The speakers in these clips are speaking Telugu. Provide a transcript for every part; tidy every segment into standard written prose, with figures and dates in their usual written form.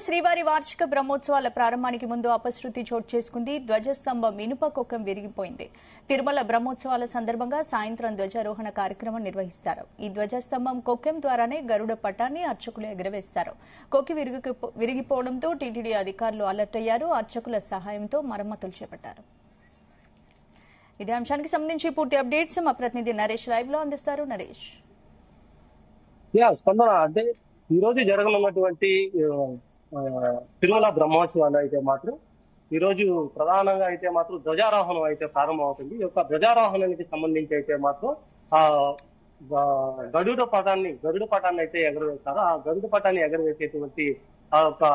శ్రీవారి వార్షిక బ్రహ్మోత్సవాల ప్రారంభానికి ముందు అపశృతి చోటు చేసుకుంది. ధ్వజస్తంభం ఇనుప కొక్కం విరిగిపోయింది. తిరుమల బ్రహ్మోత్సవాల సందర్భంగా సాయంత్రం ధ్వజారోహణ కార్యక్రమం నిర్వహిస్తారు. ఈ ధ్వజస్తంభం కొక్కెం ద్వారానే గరుడ పటాన్ని అర్చకులు ఎగురవేస్తారు. కొక్కి విరిగిపోవడంతో టీటీడీ అధికారులు అలర్ట్ అయ్యారు. అర్చకుల సహాయంతో మరమ్మతులు చేపట్టారు. ఇదే అంశానికి సంబంధించి పూర్తి అప్డేట్స్ మా ప్రతినిధి నరేష్ లైవ్ లో అందిస్తారు. నరేష్, స్పందన అంటే ఈ రోజు జరగనున్నటువంటి తిరుమల బ్రహ్మోత్సవాలు అయితే మాత్రం ఈ రోజు ప్రధానంగా అయితే మాత్రం ధ్వజారోహణం అయితే ప్రారంభం అవుతుంది. ఈ యొక్క ధ్వజారోహణానికి సంబంధించి అయితే మాత్రం ఆ గరుడ పటాన్ని అయితే ఎగరవేస్తారు. ఆ గరుడ పటాన్ని ఎగరవేసేటువంటి ఆ యొక్క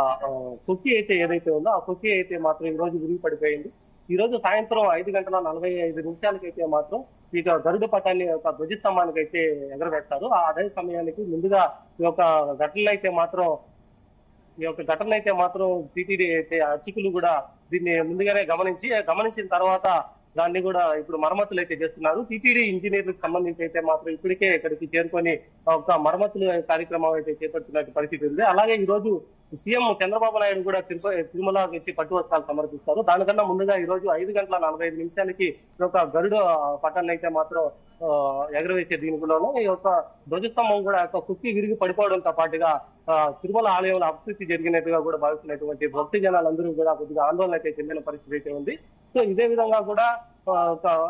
కుక్కి అయితే ఏదైతే ఉందో ఆ కుక్కి అయితే మాత్రం ఈ రోజు విరిగి పడిపోయింది. ఈ రోజు సాయంత్రం 5:45 అయితే మాత్రం ఈ గరుడ పటాన్ని ఒక ధ్వజస్తంభానికి అయితే ఎగరవేస్తారు. అదే సమయానికి ముందుగా ఈ యొక్క ఘటన అయితే మాత్రం టీటీడీ అయితే అర్చకులు కూడా దీన్ని ముందుగానే గమనించిన తర్వాత దాన్ని కూడా ఇప్పుడు మరమ్మతులు అయితే చేస్తున్నారు. టీటీడీ ఇంజనీర్లకు సంబంధించి అయితే మాత్రం ఇప్పటికే ఇక్కడికి చేరుకొని ఒక మరమ్మతుల కార్యక్రమం అయితే చేపడుతున్న పరిస్థితి ఉంది. అలాగే ఈ రోజు సీఎం చంద్రబాబు నాయుడు కూడా తిరుమల నుంచి పట్టు వస్త్రాలు సమర్పిస్తారు. దానికన్నా ముందుగా ఈ రోజు 5:45 ఒక గరుడ పటాన్ని అయితే మాత్రం ఎగరవేసే దీనిలోనూ ఈ యొక్క ధ్వజస్తంభం కూడా కుక్కి విరిగి పడిపోవడంతో పాటుగా తిరుమల ఆలయంలో అపశృతి జరిగినట్టుగా కూడా భావిస్తున్నటువంటి భక్తి జనాలందరూ కూడా కొద్దిగా ఆందోళన అయితే చెందిన పరిస్థితి అయితే ఉంది. సో ఇదే విధంగా కూడా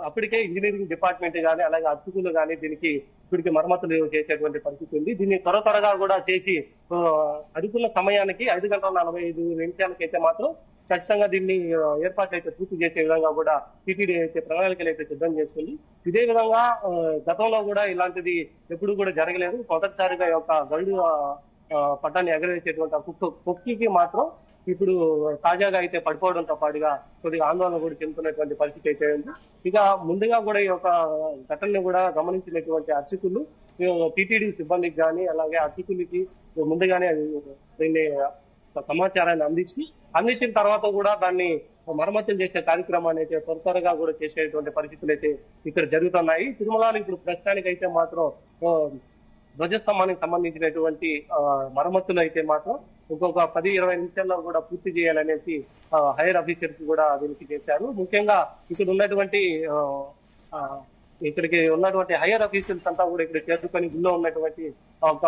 అప్పటికే ఇంజనీరింగ్ డిపార్ట్మెంట్ కానీ అలాగే అర్చకులు కానీ దీనికి ఇప్పటికి మరమ్మతులు చేసేటువంటి పరిస్థితి ఉంది. దీన్ని త్వరగా కూడా చేసి అనుకున్న సమయానికి 5:45 అయితే మాత్రం ఖచ్చితంగా దీన్ని ఏర్పాట్లు అయితే పూర్తి చేసే విధంగా కూడా టీటీడీ అయితే ప్రణాళికలు అయితే సిద్ధం చేసుకుంది. ఇదే విధంగా గతంలో కూడా ఇలాంటిది ఎప్పుడు కూడా జరగలేదు. మొదటిసారిగా యొక్క గరుడు పట్టాన్ని ఎగరవేసేటువంటి కుక్కికి మాత్రం ఇప్పుడు తాజాగా అయితే పడిపోవడంతో పాటుగా కొద్దిగా ఆందోళన కూడా చెందుతున్నటువంటి పరిస్థితి అయితే ఉంది. ఇక ముందుగా కూడా ఈ యొక్క ఘటనని కూడా గమనించినటువంటి అర్చకులు టీటీడీ సిబ్బందికి కానీ అలాగే అర్చకులకి ముందుగానే దీన్ని సమాచారాన్ని అందించిన తర్వాత కూడా దాన్ని మరమ్మతులు చేసే కార్యక్రమాన్ని అయితే త్వరగా కూడా చేసేటువంటి పరిస్థితులు అయితే ఇక్కడ జరుగుతున్నాయి. తిరుమలలో ఇప్పుడు ప్రస్తుతానికి అయితే మాత్రం ధ్వజస్తంభానికి సంబంధించినటువంటి మరమ్మతులు అయితే మాత్రం ఇంకొక 10-20 నిమిషాల్లో కూడా పూర్తి చేయాలనేసి హైయర్ ఆఫీసర్స్ కూడా దీనికి చేశారు. ముఖ్యంగా ఇక్కడికి ఉన్నటువంటి హైయర్ ఆఫీసర్స్ అంతా కూడా ఇక్కడ చేరుకొని గుళ్ళో ఉన్నటువంటి ఒక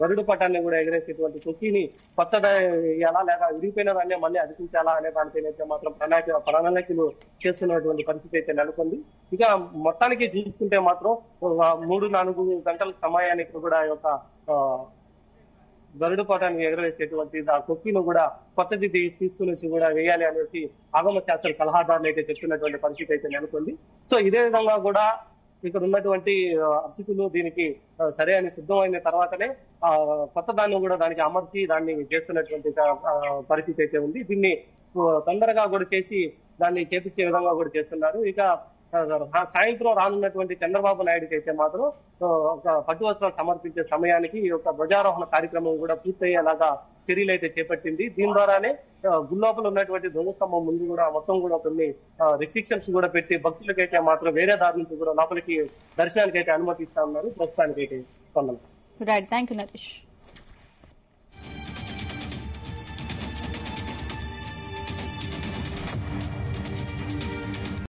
గరుడ పటాన్ని కూడా ఎగరేసేటువంటి కుక్కీని కొత్తగా వేయాలా లేదా విరిగిపోయిన దాన్ని మళ్ళీ అతికించాలా అనే దానిపైన మాత్రం ప్రణాళికలు చేస్తున్నటువంటి పరిస్థితి అయితే నెలకొంది. ఇక మొత్తానికి చూసుకుంటే మాత్రం 3-4 గంటల సమయానికి కూడా యొక్క గరుడ పటాన్ని ఎగరవేసేటువంటి ఆ కుక్కీను కూడా కొత్తది తీసుకుని కూడా వేయాలి అనేసి ఆగమ శాస్త్ర సలహాదారులు అయితే చెప్తున్నటువంటి పరిస్థితి అయితే నెలకొంది. సో ఇదే విధంగా కూడా ఇక్కడ ఉన్నటువంటి అర్చకులు దీనికి సరే అని సిద్ధమైన తర్వాతనే కొత్త దాన్ని కూడా దానికి అమర్చి దాన్ని చేస్తున్నటువంటి పరిస్థితి అయితే ఉంది. దీన్ని తొందరగా కూడా చేసి దాన్ని చేపించే విధంగా కూడా చేస్తున్నారు. ఇక సాయంత్రం రానున్నటువంటి చంద్రబాబు నాయుడుకి అయితే మాత్రం ఒక పట్టు వస్త్రాలు సమర్పించే సమయానికి ఈ యొక్క ధ్వజారోహణ కార్యక్రమం కూడా పూర్తయ్యేలాగా చర్యలు అయితే చేపట్టింది. దీని ద్వారానే గుల్లోపల ఉన్నటువంటి ధ్వజస్తంభం ముందు కూడా మొత్తం కూడా కొన్ని రిస్ట్రిక్షన్స్ కూడా పెట్టి భక్తులకైతే మాత్రం వేరే దారి నుంచి కూడా లోపలికి దర్శనానికి అయితే అనుమతి ఇస్తా ఉన్నారు. ప్రస్తుతానికి అయితే రైట్, థాంక్యూ నరేష్.